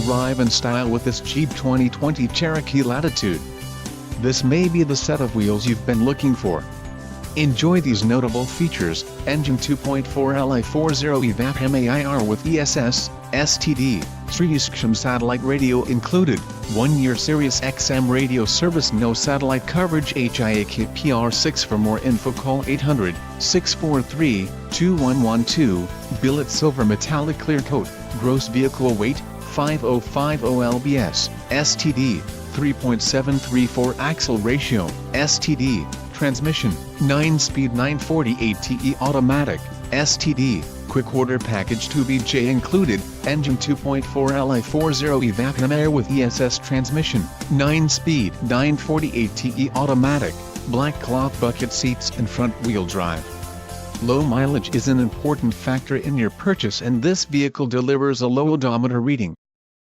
Arrive in style with this Jeep 2020 Cherokee Latitude. This may be the set of wheels you've been looking for. Enjoy these notable features: engine 2.4 Li 40 evap MAIR with ESS, STD, SiriusXM satellite radio included, 1-year Sirius XM radio service, no satellite coverage, HIAKPR6. For more info call 800-643-2112, billet silver metallic clear coat, gross vehicle weight, 5050 lbs, STD, 3.734 axle ratio, STD, transmission, 9-speed 948 TE automatic, STD, quick order package 2BJ included, engine 2.4 Li 40 evap MAIR with ESS transmission, 9-speed 948 TE automatic, black cloth bucket seats and front wheel drive. Low mileage is an important factor in your purchase, and this vehicle delivers a low odometer reading.